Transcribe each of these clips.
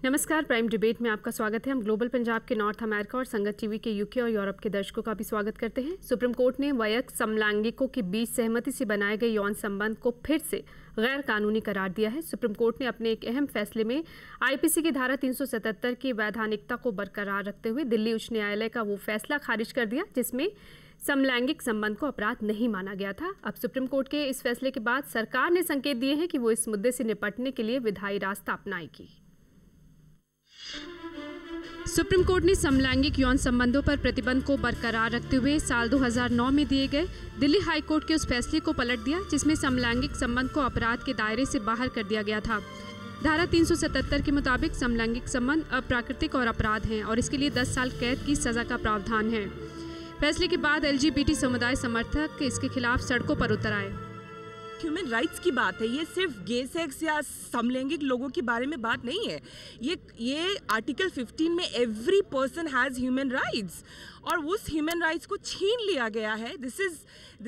नमस्कार, prime debate में आपका स्वागत है। हम ग्लोबल पंजाब के नॉर्थ अमेरिका और संगत टीवी के यूके और यूरोप के दर्शकों का भी स्वागत करते हैं। सुप्रीम कोर्ट ने वयस्क समलैंगिकों के बीच सहमति से बनाए गए यौन संबंध को फिर से गैर कानूनी करार दिया है। सुप्रीम कोर्ट ने अपने एक अहम फैसले में आईपीसी की धारा 377 की वैधानिकता को बरकरार रखते हुए दिल्ली उच्च न्यायालय का वो फैसला खारिज कर दिया जिसमें समलैंगिक संबंध को अपराध नहीं माना गया था। अब सुप्रीम कोर्ट के इस फैसले के बाद सरकार ने संकेत दिए हैं कि वो इस मुद्दे से निपटने के लिए विधायी रास्ता अपनाएगी। सुप्रीम कोर्ट ने समलैंगिक यौन संबंधों पर प्रतिबंध को बरकरार रखते हुए साल 2009 में दिए गए दिल्ली हाई कोर्ट के उस फैसले को पलट दिया जिसमें समलैंगिक संबंध को अपराध के दायरे से बाहर कर दिया गया था। धारा 377 के मुताबिक समलैंगिक संबंध अप्राकृतिक और अपराध हैं और इसके लिए 10 साल कैद की सजा का प्रावधान है। फैसले के बाद LGBT समुदाय समर्थक इसके खिलाफ सड़कों पर उतर आए। ह्यूमन राइट्स की बात है, ये सिर्फ गे सेक्स या समलैंगिक लोगों के बारे में बात नहीं है। ये आर्टिकल 15 में every person has human rights और उस ह्यूमन राइट्स को छीन लिया गया है। This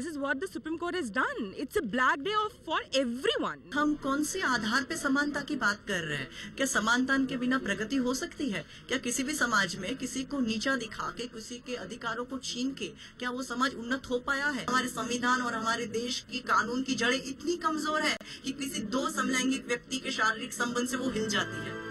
is what the supreme court has done. It's a black day for everyone. हम कौन से आधार पे समानता की बात कर रहे हैं? क्या समानता के बिना प्रगति हो सकती है? क्या किसी भी समाज में किसी को नीचा दिखा के, किसी के अधिकारों को छीन के, क्या वो समाज उन्नत हो पाया है? हमारे संविधान और हमारे देश की कानून की जड़ें इतनी कमजोर है कि किसी दो समलैंगिक व्यक्ति के शारीरिक संबंध से वो हिल जाती है।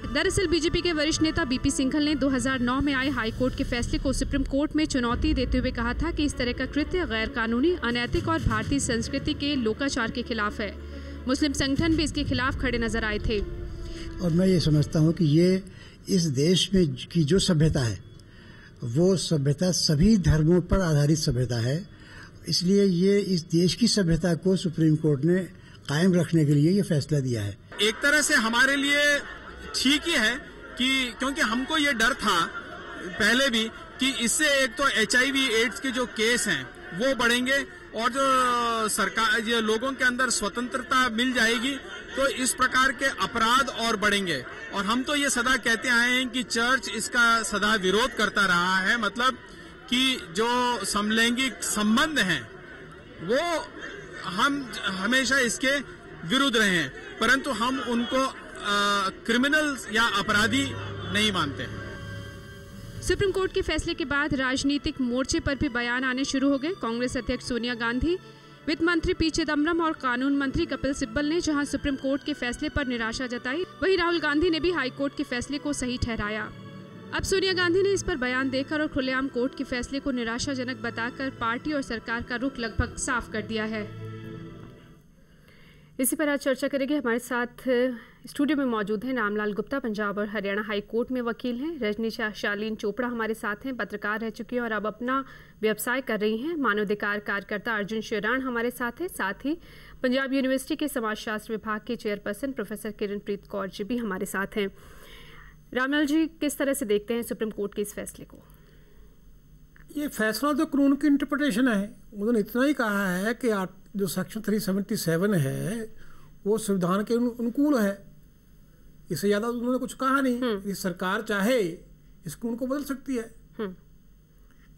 दरअसल बीजेपी के वरिष्ठ नेता बीपी सिंघल ने 2009 में आए हाई कोर्ट के फैसले को सुप्रीम कोर्ट में चुनौती देते हुए कहा था कि इस तरह का कृत्य गैर कानूनी, अनैतिक और भारतीय संस्कृति के लोकाचार के खिलाफ है। मुस्लिम संगठन भी इसके खिलाफ खड़े नजर आए थे। और मैं ये समझता हूँ कि ये इस देश में की जो सभ्यता है वो सभ्यता सभी धर्मों पर आधारित सभ्यता है। इसलिए ये इस देश की सभ्यता को सुप्रीम कोर्ट ने कायम रखने के लिए ये फैसला दिया है। एक तरह से हमारे लिए ठीक ही है कि क्योंकि हमको ये डर था पहले भी कि इससे एक तो HIV एड्स के जो केस हैं वो बढ़ेंगे और जो सरकार जो लोगों के अंदर स्वतंत्रता मिल जाएगी तो इस प्रकार के अपराध और बढ़ेंगे। और हम तो ये सदा कहते आए हैं कि चर्च इसका सदा विरोध करता रहा है, मतलब कि जो समलैंगिक संबंध हैं वो हम हमेशा इसके विरुद्ध रहे हैं, परंतु हम उनको क्रिमिनल या अपराधी नहीं मानते। सुप्रीम कोर्ट के फैसले के बाद राजनीतिक मोर्चे पर भी बयान आने शुरू हो गए। कांग्रेस अध्यक्ष सोनिया गांधी, वित्त मंत्री पी चिदम्बरम और कानून मंत्री कपिल सिब्बल ने जहां सुप्रीम कोर्ट के फैसले पर निराशा जताई, वहीं राहुल गांधी ने भी हाई कोर्ट के फैसले को सही ठहराया। अब सोनिया गांधी ने इस पर बयान देकर और खुलेआम कोर्ट के फैसले को निराशाजनक बताकर पार्टी और सरकार का रुख लगभग साफ कर दिया है। इसी पर आज चर्चा करेंगे। हमारे साथ स्टूडियो में मौजूद हैं नामलाल गुप्ता, पंजाब और हरियाणा हाई कोर्ट में वकील हैं। रजनी शालीन चोपड़ा हमारे साथ हैं, पत्रकार रह चुकी हैं और अब अपना व्यवसाय कर रही हैं। मानवाधिकार कार्यकर्ता अर्जुन शेरान हमारे साथ हैं। साथ ही पंजाब यूनिवर्सिटी के समाजशास्त्र विभाग के चेयरपर्सन प्रोफेसर किरणप्रीत कौर जी भी हमारे साथ हैं। रामलाल जी, किस तरह से देखते हैं सुप्रीम कोर्ट के इस फैसले को? ये फैसला तो कानून की इंटरप्रिटेशन है। उन्होंने इतना ही कहा है कि जो सेक्शन 377 है वो संविधान के अनुकूल है। इससे ज़्यादा उन्होंने कुछ कहा नहीं। यदि सरकार चाहे इस कानून को बदल सकती है,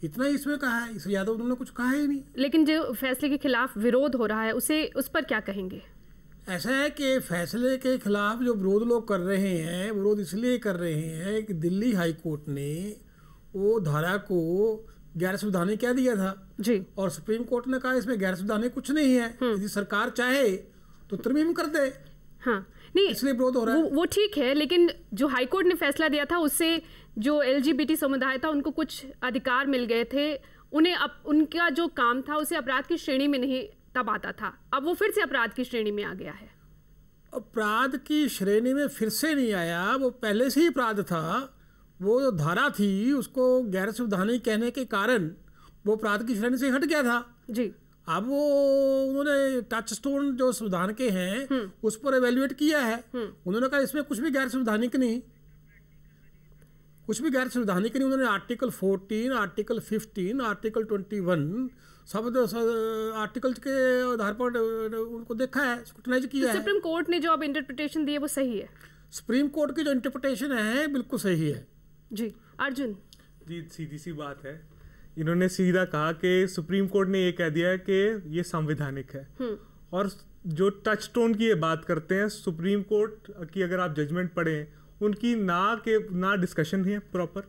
इतना ही इसमें कहा है। इससे ज़्यादा उन्होंने कुछ कहा ही नहीं। लेकिन जो फैसले के खिलाफ विरोध हो रहा है उस पर क्या कहेंगे? ऐसा है कि फैसले के खिलाफ जो विरोध लोग कर रहे हैं, विरोध इसलिए कर रहे हैं कि दिल्ली हाई कोर्ट ने वो धारा को गैर संवैधानिक कह दिया था जी, और सुप्रीम कोर्ट ने कहा इसमें गैर संवैधानिक कुछ नहीं है। यदि सरकार चाहे तो तरमीम कर दे। हाँ, नहीं, इसलिए विरोध हो रहा है। वो ठीक है, लेकिन जो हाई कोर्ट ने फैसला दिया था उससे जो LGBT समुदाय था उनको कुछ अधिकार मिल गए थे। उन्हें उनका जो काम था उसे अपराध की श्रेणी में नहीं तब आता था, अब वो फिर से अपराध की श्रेणी में आ गया है। अपराध की श्रेणी में फिर से नहीं आया, वो पहले से ही अपराध था। वो जो धारा थी उसको गैर संवैधानिक कहने के कारण वो अपराध की श्रेणी से हट गया था जी। अब वो उन्होंने टच स्टोन जो संविधान के हैं उस पर एवेल्युएट किया है। उन्होंने कहा इसमें कुछ भी गैर संवैधानिक नहीं, कुछ भी गैर संवैधानिक नहीं। उन्होंने आर्टिकल 14, आर्टिकल 15, आर्टिकल 21 सब आर्टिकल्स के आधार पर उनको देखा है, स्क्रूटनाइज किया है। सुप्रीम कोर्ट ने जो अब इंटरप्रिटेशन दी है वो सही है? सुप्रीम कोर्ट की जो इंटरप्रिटेशन है बिल्कुल सही है जी। अर्जुन जी, सीधी सी बात है। इन्होंने सीधा कहा कि सुप्रीम कोर्ट ने ये कह दिया है कि ये संवैधानिक है और जो टच स्टोन की ये बात करते हैं, सुप्रीम कोर्ट की अगर आप जजमेंट पढ़ें, उनकी ना डिस्कशन है प्रॉपर,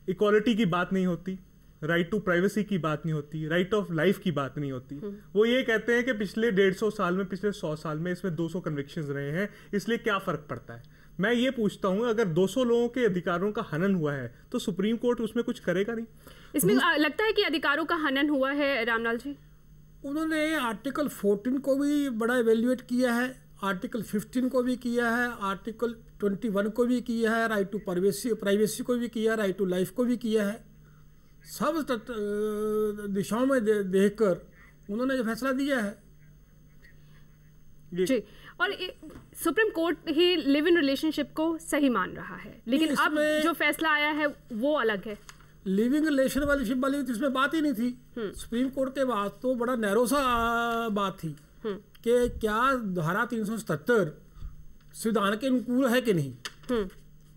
इक्वालिटी की बात नहीं होती, राइट टू प्राइवेसी की बात नहीं होती, राइट ऑफ लाइफ की बात नहीं होती। वो ये कहते हैं कि पिछले 150 साल में, पिछले 100 साल में इसमें 200 कन्विक्शंस रहे हैं, इसलिए क्या फ़र्क पड़ता है। मैं ये पूछता हूँ, अगर 200 लोगों के अधिकारों का हनन हुआ है तो सुप्रीम कोर्ट उसमें कुछ करेगा नहीं? इसमें लगता है कि अधिकारों का हनन हुआ है रामलाल जी? उन्होंने आर्टिकल 14 को भी बड़ा एवेल्युएट किया है, आर्टिकल 15 को भी किया है, आर्टिकल 21 को भी किया है, राइट टू प्राइवेसी को भी किया है, राइट टू लाइफ को भी किया है। सब दिशाओं में देखकर उन्होंने जो फैसला दिया है जी। और supreme court he live in relationship को सही मान रहा है, लेकिन अब जो फैसला आया है वो अलग है। लिविंग रिलेशन वाली तो इसमें बात ही नहीं थी। सुप्रीम कोर्ट के बाद तो बड़ा नैरो सा बात थी कि क्या धारा 377 संविधान के अनुकूल है कि नहीं,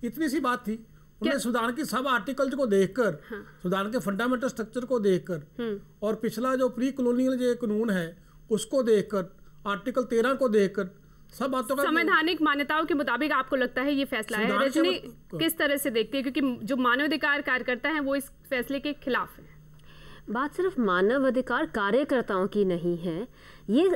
इतनी सी बात थी। उन्हें संविधान की सब आर्टिकल्स को देखकर, संविधान के फंडामेंटल स्ट्रक्चर को देखकर और पिछला जो प्री कॉलोनियल जो कानून है उसको देखकर, आर्टिकल 13 को देखकर, सब बातों का संवैधानिक मान्यताओं के मुताबिक आपको लगता है ये फैसला है। रजनी किस तरह से देखती है, क्योंकि जो मानवाधिकार कार्यकर्ता हैं वो इस फैसले के खिलाफ है? बात सिर्फ मानवाधिकार कार्यकर्ताओं की नहीं है, ये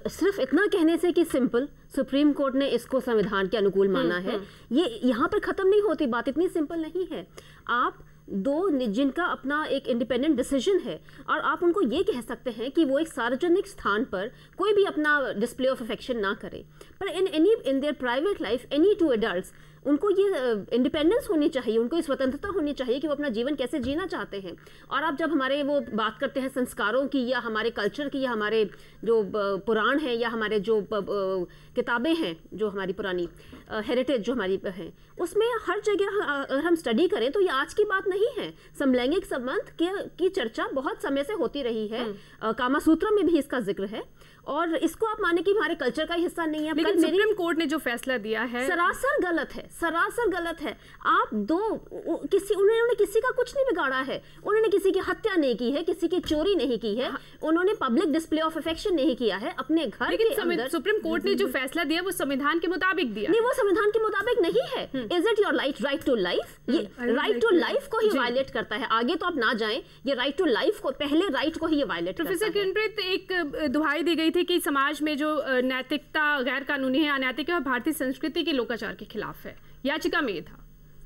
सिर्फ इतना कहने से कि सिंपल सुप्रीम कोर्ट ने इसको संविधान के अनुकूल माना है, ये यहाँ पर ख़त्म नहीं होती बात, इतनी सिंपल नहीं है। आप जिनका अपना एक इंडिपेंडेंट डिसीजन है और आप उनको ये कह सकते हैं कि वो एक सार्वजनिक स्थान पर कोई भी अपना डिस्प्ले ऑफ अफेक्शन ना करे, पर इन their private life any two adults उनको ये इंडिपेंडेंस होनी चाहिए, उनको ये स्वतंत्रता होनी चाहिए कि वो अपना जीवन कैसे जीना चाहते हैं। और आप जब हमारे वो बात करते हैं संस्कारों की या हमारे कल्चर की या हमारे जो पुराण हैं या हमारे जो किताबें हैं, जो हमारी पुरानी हेरिटेज जो हमारी है, उसमें हर जगह अगर हम स्टडी करें तो ये आज की बात नहीं है। समलैंगिक संबंध की चर्चा बहुत समय से होती रही है, कामा सूत्र में भी इसका जिक्र है, और इसको आप माने कि हमारे कल्चर का हिस्सा नहीं है। लेकिन सुप्रीम कोर्ट ने जो फैसला दिया है सरासर गलत है, सरासर गलत है। आप उन्होंने किसी का कुछ नहीं बिगाड़ा है, उन्होंने किसी की हत्या नहीं की है, किसी की चोरी नहीं की है, उन्होंने पब्लिक डिस्प्ले ऑफ अफेक्शन नहीं किया है अपने घर के अंदर। सुप्रीम कोर्ट ने जो फैसला दिया वो संविधान के मुताबिक दिया नहीं, वो संविधान के मुताबिक नहीं है। Is it your right to life? ये राइट टू लाइफ को ही वायलेट करता है, आगे तो आप ना जाएं, ये राइट टू लाइफ को, पहले राइट को ही ये वायलेट करता है। प्रोफेसर किरणप्रीत, एक दुहाई दी गई थी कि समाज में जो नैतिकता गैर कानूनी है, अनैतिक है और भारतीय संस्कृति के लोकाचार के खिलाफ है, याचिका में ये था।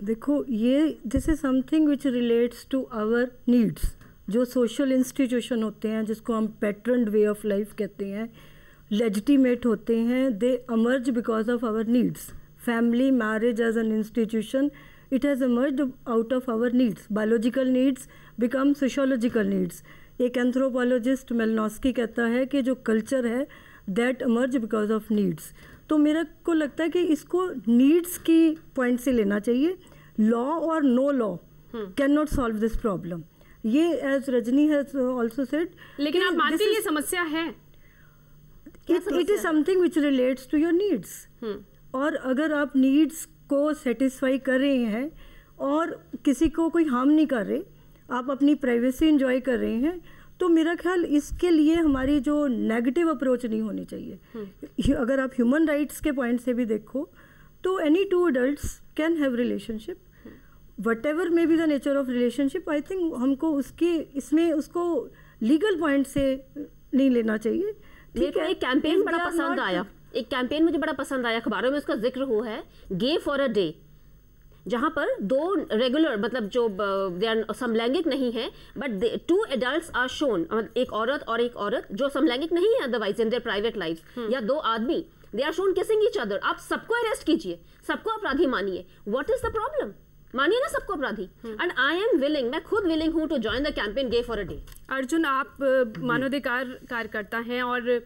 देखो, ये this is something which relates to our needs. जो सोशल इंस्टीट्यूशन होते हैं, जिसको हम पैटर्न्ड वे ऑफ लाइफ कहते हैं, लेजिटिमेट होते हैं, they emerge because of our needs. Family, marriage as an institution, it has emerged out of our needs. Biological needs become sociological needs. एक एंथ्रोपोलॉजिस्ट मेलनॉस्की कहता है कि जो कल्चर है that emerge because of needs. तो मेरे को लगता है कि इसको नीड्स की पॉइंट से लेना चाहिए। लॉ और no law can not solve this problem. ये as Rajni has also said. लेकिन आप मानते हैं ये समस्या है? It is something which relates to your needs. और अगर आप नीड्स को सेटिस्फाई कर रहे हैं और किसी को कोई हार्म नहीं कर रहे, आप अपनी प्राइवेसी एंजॉय कर रहे हैं, तो मेरा ख्याल इसके लिए हमारी जो नेगेटिव अप्रोच नहीं होनी चाहिए। अगर आप ह्यूमन राइट्स के पॉइंट से भी देखो तो any two adults can have relationship, what ever may be the nature of relationship. I think हमको उसको लीगल पॉइंट से नहीं लेना चाहिए। ठीक है, एक कैंपेन बड़ा पसंद आया, एक कैंपेन मुझे बड़ा पसंद आया, अखबारों में उसका जिक्र हुआ है, गे फॉर अ डे, जहाँ पर दो रेगुलर मतलब जो समलैंगिक नहीं है बट 2 एडल्ट्स आर शोन, एक औरत और एक औरत जो समलैंगिक नहीं है otherwise in their private life, या 2 आदमी, they are shown kissing each other. आप सबको अरेस्ट कीजिए, सबको अपराधी मानिए, व्हाट इज द प्रॉब्लम? मानिए ना सबको अपराधी। एंड आई एम विलिंग, मैं खुद विलिंग हूँ to join the campaign gay for a day. Arjun, आप मानवाधिकार कार्यकर्ता हैं और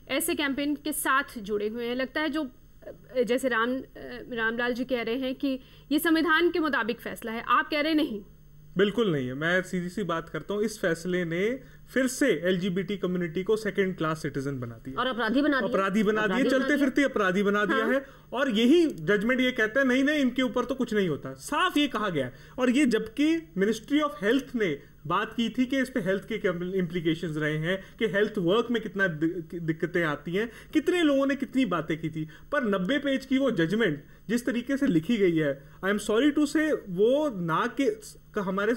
ऐसे कैंपेन के साथ जुड़े हुए हैं। लगता है जो जैसे रामलाल जी कह रहे हैं कि ये संविधान के मुताबिक फैसला है, आप कह रहे नहीं? बिल्कुल नहीं है। मैं सीधी सी बात करता हूँ, इस फैसले ने फिर से LGBT कम्युनिटी को सेकंड क्लास सिटीजन बना दिया और अपराधी बना दिया, चलते फिरते अपराधी बना दिया है। और यही जजमेंट ये कहता है नहीं इनके ऊपर तो कुछ नहीं होता, साफ ये कहा गया है। और ये जबकि मिनिस्ट्री ऑफ हेल्थ ने बात की थी कि इस पे हेल्थ के इम्प्लीकेशंस रहे हैं, कि हेल्थ वर्क में कितना दिक्कतें आती हैं, कितने लोगों ने कितनी बातें की थी। पर 90 पेज की वो जजमेंट जिस तरीके से लिखी गई है, आई एम सॉरी टू से, वो ना कि हमारे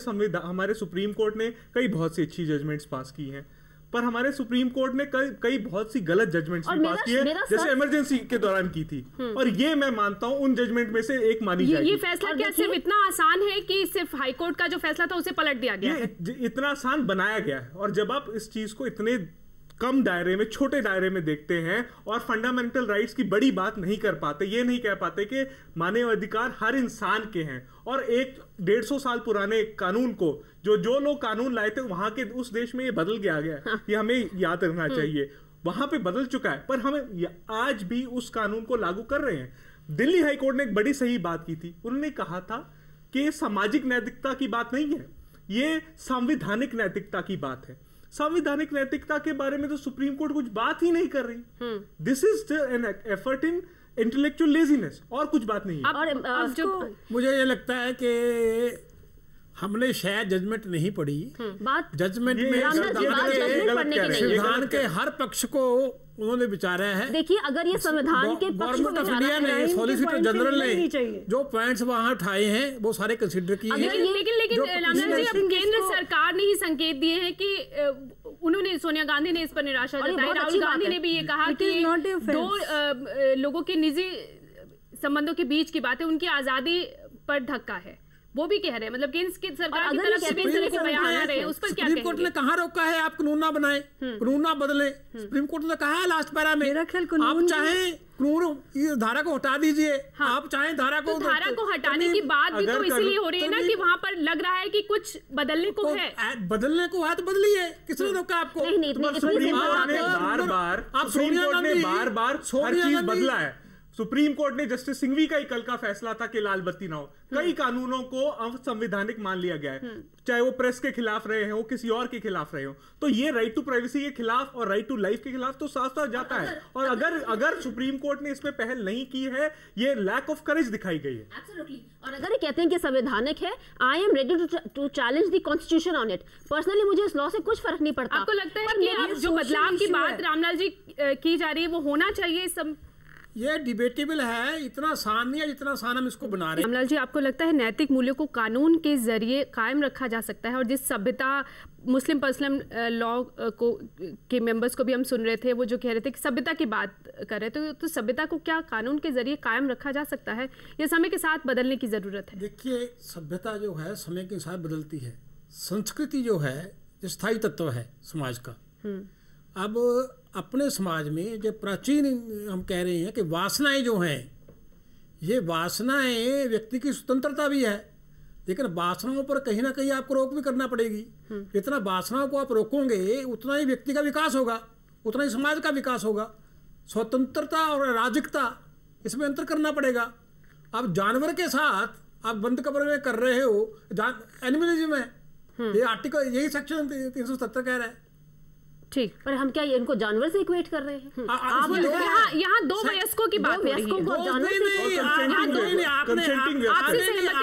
सुप्रीम कोर्ट ने कई बहुत सी अच्छी जजमेंट्स पास की हैं, पर हमारे सुप्रीम कोर्ट ने कई बहुत सी गलत जजमेंट्स भी पास की है, जैसे इमरजेंसी के दौरान की थी। और ये मैं मानता हूं उन जजमेंट में से एक मानी जाएगी। ये फैसला क्या सिर्फ इतना आसान है कि सिर्फ हाईकोर्ट का जो फैसला था उसे पलट दिया गया है? इतना आसान बनाया गया है। और जब आप इस चीज को इतने कम दायरे में, छोटे दायरे में देखते हैं और फंडामेंटल राइट्स की बड़ी बात नहीं कर पाते, ये नहीं कह पाते कि मानव अधिकार हर इंसान के हैं, और एक 150 साल पुराने कानून को जो लोग कानून लाए थे वहां के उस देश में ये बदल के आ गया, ये हमें याद रखना चाहिए। वहां पे बदल चुका है, पर हमें आज भी उस कानून को लागू कर रहे हैं। दिल्ली हाई कोर्ट ने एक बड़ी सही बात की थी, उन्होंने कहा था कि ये सामाजिक नैतिकता की बात नहीं है, ये संवैधानिक नैतिकता की बात है। संवैधानिक नैतिकता के बारे में तो सुप्रीम कोर्ट कुछ बात ही नहीं कर रही। This is an effort in intellectual laziness, और कुछ बात नहीं है। और मुझे ये लगता है कि हमने शायद जजमेंट नहीं पढ़ी। बात जजमेंट में संविधान के हर पक्ष को उन्होंने विचारा है। देखिए, अगर ये संविधान के पक्ष गवर्नमेंट ऑफ इंडिया ने, सॉलिसिटर जनरल ने जो पॉइंट्स वहां उठाए हैं वो सारे कंसीडर किए हैं। लेकिन रामलाल जी, अब केंद्र सरकार ने ही संकेत दिए हैं कि उन्होंने, सोनिया गांधी ने इस पर निराशा जताई, राहुल गांधी ने भी ये कहा कि दो लोगों के निजी संबंधों के बीच की बातें उनकी आजादी पर धक्का है, वो भी कह रहे हैं। मतलब केंद्र की सरकार की तरफ से भी इस तरह के बयान आ रहे हैं, उस पर क्या सुप्रीम कोर्ट ने कहाँ रोका है आप कानून ना बनाए, कानून ना बदले? सुप्रीम कोर्ट ने कहा है लास्ट पैरा में, आप चाहें कानून इस धारा को हटा दीजिए, आप चाहें धारा को, धारा को हटाने की बात भी तो इसलिए हो रही है ना कि वहाँ पर लग रहा है कि कुछ बदलने को है। बदलने को है तो बदलिए, किसने रोका आपको? सुप्रीम कोर्ट ने बार बार हर चीज बदला है। सुप्रीम कोर्ट ने जस्टिस सिंघवी का ही कल का फैसला था कि लाल बत्ती ना हो, कई कानूनों को असंवैधानिक मान लिया गया है, चाहे वो प्रेस के खिलाफ रहे हो, किसी और के खिलाफ रहे हो। तो ये राइट टू प्राइवेसी के खिलाफ और राइट टू लाइफ के खिलाफ तो साफ साफ जाता है। और अगर सुप्रीम कोर्ट ने इसमें पहल नहीं की है, ये लैक ऑफ करेज दिखाई गई है। Absolutely. और अगर ये कहते हैं कि संवैधानिक है, I am ready to challenge the constitution on it. Personally मुझे इस लॉ से कुछ फर्क नहीं पड़ता। आपको लगता है कि अब जो बदलाव की बात रामलाल जी की जा रही है वो होना चाहिए? ये डिबेटेबल है, इतना आसान नहीं है जितना आसान हम इसको बना रहे हैं। रामलाल जी, आपको लगता है नैतिक मूल्यों को कानून के जरिए कायम रखा जा सकता है? और जिस सभ्यता, मुस्लिम पर्सनल लॉ को के मेंबर्स को भी हम सुन रहे थे, वो जो कह रहे थे कि सभ्यता की बात कर रहे थे, तो सभ्यता को क्या कानून के जरिए कायम रखा जा सकता है या समय के साथ बदलने की जरूरत है? देखिए, सभ्यता जो है समय के साथ बदलती है, संस्कृति जो है स्थायी तत्व है समाज का। अब अपने समाज में जो प्राचीन हम कह रहे हैं कि वासनाएं जो हैं, ये वासनाएं व्यक्ति की स्वतंत्रता भी है, लेकिन वासनाओं पर कहीं ना कहीं आपको रोक भी करना पड़ेगी। जितना वासनाओं को आप रोकोगे उतना ही व्यक्ति का विकास होगा, उतना ही समाज का विकास होगा। स्वतंत्रता और अराजकता, इसमें अंतर करना पड़ेगा। अब जानवर के साथ आप बंद कमरे में कर रहे हो, एनिमलिज्म है, ये आर्टिकल, यही सेक्शन 377 कह रहा है। ठीक, पर हम क्या इनको जानवर से इक्वेट कर रहे हैं? आप यहाँ दो वयस्कों की बात हो रही है, वयस्कों को जानवर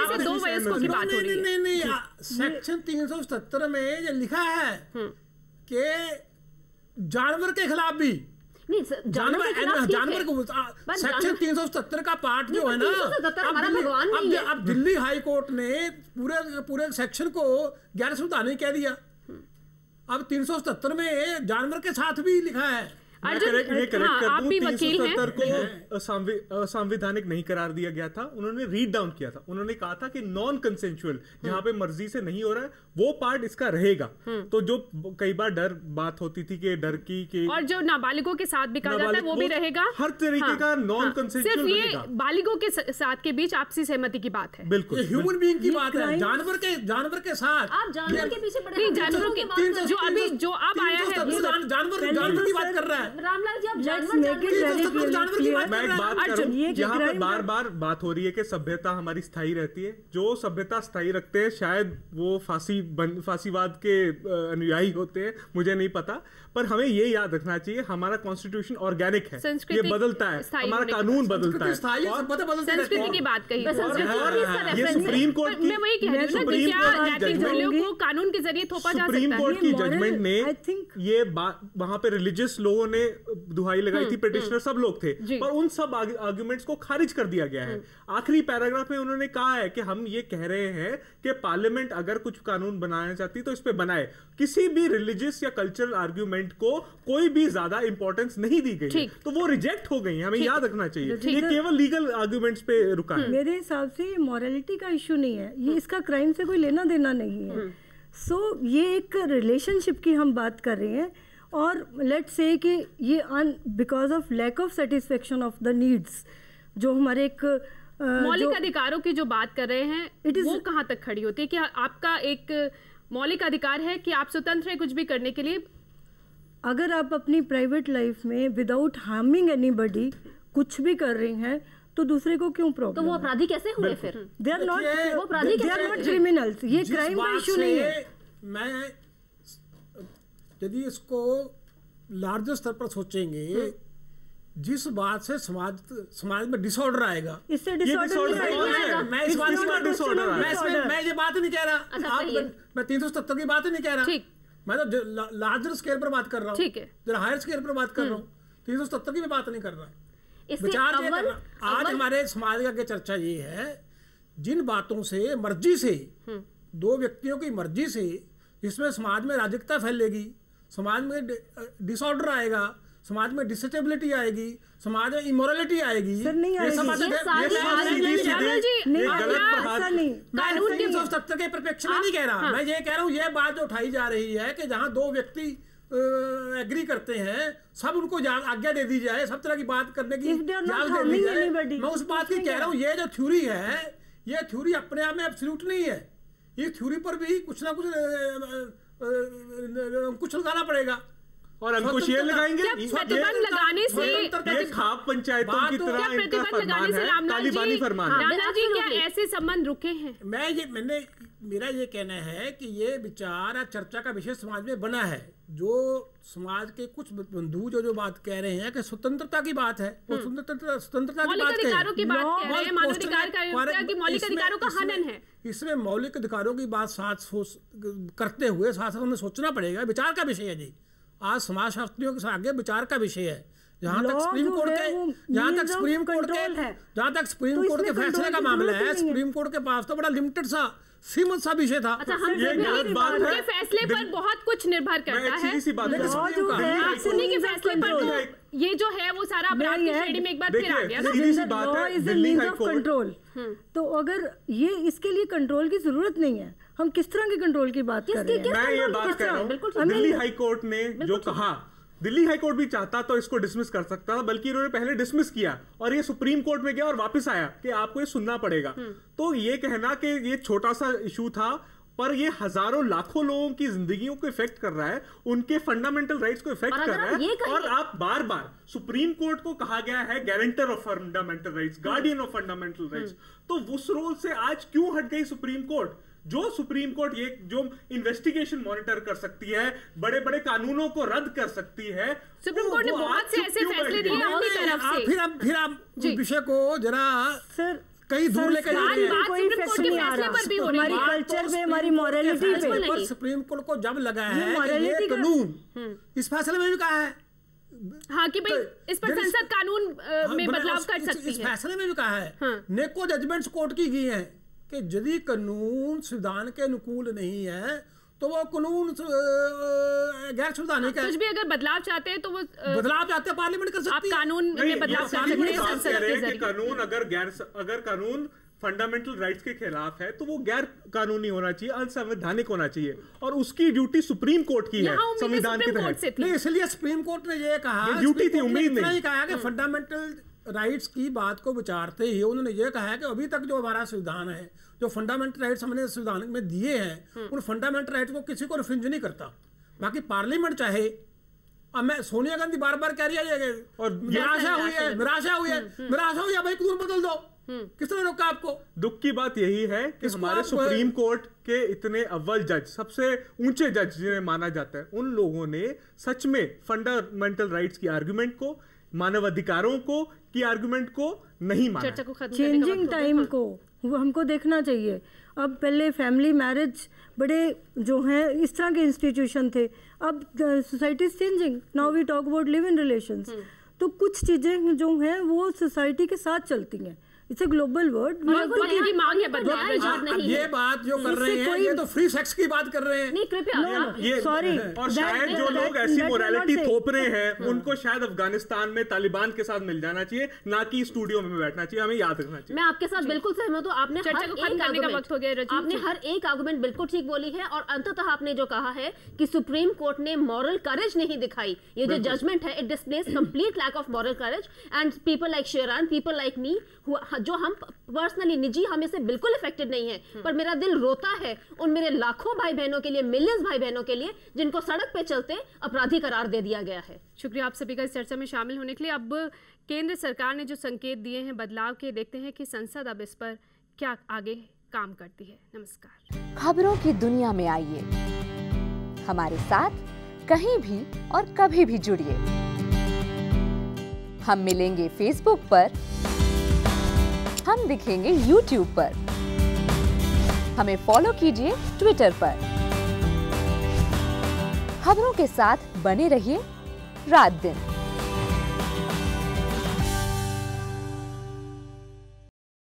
से दो वयस्कों की बात हो रही है। नहीं, सेक्शन 377 में ये लिखा है कि जानवर के खिलाफ भी, जानवर को सेक्शन 377 का पार्ट जो है ना, अब दिल्ली हाई कोर्ट ने पूरे सेक्शन को गैर संवैधानिक कह दिया। अब 377 में जानवर के साथ भी लिखा है। मैं करेक्ट कर दूं, 377 को असंवैधानिक नहीं करार दिया गया था, उन्होंने रीड डाउन किया था। उन्होंने कहा था कि नॉन कंसेंशुअल, जहां पे मर्जी से नहीं हो रहा है, वो पार्ट इसका रहेगा। तो जो कई बार बात होती थी कि डर की और जो नाबालिगों के साथ भी कहा जाता है वो भी रहेगा, हर तरीके का नॉन कंसेंशुअल रहेगा। सिर्फ ये बालिगों के साथ के बीच आपसी सहमति की बात है। बिल्कुल, ह्यूमन बीइंग की बात है, जानवर के साथ। आप जानवर के पीछे जानवरों के जो अब आया है, जानवर की बात कर रहा है। रामलाल जी, आप मैं एक बात करूं, यहाँ पे बार बार बात हो रही है कि सभ्यता हमारी स्थायी रहती है। जो सभ्यता स्थायी रखते हैं शायद वो फांसीवाद के अनुयायी होते हैं, मुझे नहीं पता, पर हमें ये याद रखना चाहिए हमारा कॉन्स्टिट्यूशन ऑर्गेनिक है, ये बदलता है, हमारा कानून बदलता है। संस्कृति की बात कही, ये सुप्रीम कोर्ट की, मैं वही कह रही हूं कि क्या नैतिक मूल्यों को कानून के जरिए थोपा जा सकता है? सुप्रीम कोर्ट की जजमेंट ने ये वहां पे रिलीजियस लोगों ने दुहाई लगाई थी, पिटिशनर सब लोग थे, पर उन सब आर्गुमेंट्स को खारिज कर दिया गया है। आखिरी पैराग्राफ में उन्होंने कहा है कि हम ये कह रहे हैं कि पार्लियामेंट अगर कुछ कानून बनाना चाहती तो इस पे बनाए, किसी भी रिलीजियस या कल्चरल आर्गुमेंट को कोई भी ज्यादा इंपॉर्टेंस नहीं दी गई, तो वो रिजेक्ट हो गई, हमें याद रखना चाहिए। ये केवल लीगल आर्गुमेंट्स पे रुका है। मेरे हिसाब से ये मॉरलिटी का इशू नहीं है, ये इसका क्राइम से कोई लेना देना नहीं है। सो ये एक रिलेशनशिप की हम बात कर रहे हैं, और लेट्स से कि ये because of lack of satisfaction of the needs, जो हमारे एक मौलिक अधिकारों की जो बात कर रहे हैं वो कहाँ तक खड़ी होती है? कि आपका एक मौलिक अधिकार है कि आप स्वतंत्र हैं कुछ भी करने के लिए, अगर आप अपनी प्राइवेट लाइफ में विदाउट हार्मिंग एनीबॉडी कुछ भी कर रहे हैं तो दूसरे को क्यों प्रॉब्लम? तो वो अपराधी कैसे हुए फिर? दे आर नॉट, वो अपराधी कैसे? दे आर नॉट क्रिमिनल्स, ये क्राइम का इशू नहीं है। मैं यदि इसको लार्जर स्तर पर सोचेंगे, जिस बात से समाज में डिसऑर्डर आएगा, इससे डिसऑर्डर मैं इस बात की डिसऑर्डर, मैं ये बात नहीं कह रहा, मैं 377 की बात नहीं कह रहा, मैं तो लार्जर स्केल पर बात कर रहा हूँ, जरा हायर स्केल पर बात कर रहा हूँ, 377 की बात नहीं कर रहा। विचार ये करना, आज हमारे समाज का चर्चा ये है, जिन बातों से मर्जी से, दो व्यक्तियों की मर्जी से, जिसमें समाज में अराजकता फैलेगी, समाज में डिसऑर्डर आएगा, समाज में डिसेबिलिटी आएगी, समाज में इमोरलिटी आएगी, ये सब कानून के सत्तर के परिप्रेक्ष्य में नहीं कह रहा, मैं ये कह रहा हूँ, ये बात जो उठाई जा रही है कि जहाँ दो व्यक्ति एग्री करते हैं, सब उनको आज्ञा दे दी जाए, सब तरह की बात करने की इजाजत दे दी जाए, मैं उस बात की कह रहा हूँ। ये जो थ्योरी है, ये थ्योरी अपने आप में एब्सोल्यूट नहीं है, ये थ्योरी पर भी कुछ ना कुछ लगाना पड़ेगा, और अंकुश ये लगाएंगे। प्रतिबंध लगाने से ये खाप पंचायतों की तरह इनका फरमान है, तालिबानी फरमान है। रामलाल जी, क्या ऐसे संबंध रुके हैं? मेरा ये कहना है कि ये विचार चर्चा का विषय समाज में बना है, जो समाज के कुछ बंधु जो बात कह रहे हैं कि स्वतंत्रता की बात है, वो स्वतंत्रता की बात मौलिक अधिकारों का हनन है। इसमें मौलिक अधिकारों की बात साथ करते हुए साथ हमें सोचना पड़ेगा, विचार का विषय है जी, आज समाजशास्त्रियों के आगे विचार का विषय है। जहाँ तक सुप्रीम कोर्ट के फैसले का मामला है, सुप्रीम कोर्ट के पास तो बड़ा लिमिटेड सा सीमित सा विषय था। ये गलत बात है, फैसले पर बहुत कुछ निर्भर करता है, उन्हीं के फैसले पर ये जो है वो सारा अपराध की श्रेणी में एक बार फिर आ गया ना। कंट्रोल, तो अगर ये इसके लिए कंट्रोल की जरूरत नहीं है, हम किस तरह के कंट्रोल की बात कर रहे हैं? मैं ये बात कर रहा हूँ, दिल्ली हाई कोर्ट ने जो कहा, दिल्ली हाई कोर्ट भी चाहता तो इसको डिसमिस कर सकता था, बल्कि इन्होंने पहले डिसमिस किया और ये सुप्रीम कोर्ट में गया और वापस आया कि आपको ये सुनना पड़ेगा। तो ये कहना कि ये छोटा सा इशू था, पर ये हजारों लाखों लोगों की जिंदगियों को इफेक्ट कर रहा है, उनके फंडामेंटल राइट्स को इफेक्ट कर रहा है। और आप बार बार सुप्रीम कोर्ट को कहा गया है guarantor of fundamental rights, guardian of fundamental rights, तो उस रोल से आज क्यों हट गई सुप्रीम कोर्ट? जो सुप्रीम कोर्ट ये जो इन्वेस्टिगेशन मॉनिटर कर सकती है, बड़े बड़े कानूनों को रद्द कर सकती है, सुप्रीम कोर्ट ने बहुत से ऐसे फैसले दिए अपनी तरफ से। फिर आप विषय को जरा सर कहीं दूर लेकर जा रहे हैं। कोई इफेक्ट नहीं आ रहा हमारी कल्चर पे, हमारी मॉरलिटी पे। सुप्रीम कोर्ट को जब लगा है कि ये कानून, इस फैसले में भी कहा है हाँ कि भाई इस पर संसद कानून में बदलाव कर सकती है, इस फैसले में भी कहा है, नेको जजमेंट्स कोर्ट की गई हैं कि यदि कानून संविधान के अनुकूल नहीं है तो वो कानून गैर संवैधानिक है। कुछ भी अगर बदलाव चाहते हैं तो वो बदलाव चाहते हैं पार्लियामेंट कर सकती है। आप कानून में बदलाव कर सकते हैं संसद के जरिए। कानून अगर कानून फंडामेंटल राइट्स के खिलाफ है तो वो गैर कानूनी होना चाहिए, अनसंवैधानिक होना चाहिए, और उसकी ड्यूटी सुप्रीम कोर्ट की है संविधान के तहत। नहीं, इसलिए सुप्रीम कोर्ट ने ये कहा, ड्यूटी थी, उम्मीद नहीं कहा कि फंडामेंटल राइट्स की बात को विचारते ही उन्होंने ये कहा है कि अभी तक जो हमारा संविधान है, जो फंडामेंटल राइट्स हमने संविधान में दिए हैं, उन फंडामेंटल राइट्स को किसी को रिफ्रिंज नहीं करता। बाकी पार्लियामेंट चाहे अब मैं सोनिया गांधी बार बार कह रही है और निराशा हुई है निराशा हुई है भाई कानून बदल दो। किसने रोका आपको? दुख की बात यही है कि हमारे सुप्रीम कोर्ट के इतने अव्वल जज, सबसे ऊंचे जज जिन्हें माना जाता है, उन लोगों ने सच में फंडामेंटल राइट्स की आर्गुमेंट को, मानव अधिकारों को की आर्गुमेंट को नहीं माना। चर्चा को खत्म चेंजिंग टाइम को वो हमको देखना चाहिए। अब पहले फैमिली मैरिज बड़े जो हैं इस तरह के इंस्टीट्यूशन थे, अब society is changing, now we talk about live in relations. तो कुछ चीजें जो हैं वो सोसाइटी के साथ चलती हैं। It's a global word. ये बात जो कर रहे हैं ये तो फ्री सेक्स की बात कर रहे हैं। नहीं कृपया सॉरी। और शायद जो लोग ऐसी मोरालिटी थोप रहे हैं उनको शायद अफगानिस्तान में तालिबान के साथ मिल जाना चाहिए, ना कि स्टूडियो में बैठना चाहिए। हमें याद रखना चाहिए। मैं आपके साथ बिल्कुल सहमत हूँ। आपने हर एक आर्गुमेंट बिल्कुल ठीक बोली है और अंततः आपने जो कहा है कि सुप्रीम कोर्ट ने मॉरल करेज नहीं दिखाई, ये जो जजमेंट है it displays complete lack of moral courage and people like Sharon, people like me, जो हम पर्सनली निजी हम इससे बिल्कुल इफेक्टेड नहीं है, पर मेरा दिल रोता है उन मेरे लाखों भाई बहनों के लिए, मिलियंस भाई बहनों के लिए जिनको सड़क पे चलते अपराधी करार दे दिया गया है। शुक्रिया आप सभी का इस चर्चा में शामिल होने के लिए। अब केंद्र सरकार ने जो संकेत दिए हैं बदलाव के, देखते हैं कि संसद अब इस पर क्या आगे काम करती है। नमस्कार। खबरों की दुनिया में आइए, हमारे साथ कहीं भी और कभी भी जुड़िए। हम मिलेंगे फेसबुक पर, हम दिखेंगे YouTube पर, हमें फॉलो कीजिए ट्विटर पर। खबरों के साथ बने रहिए रात दिन।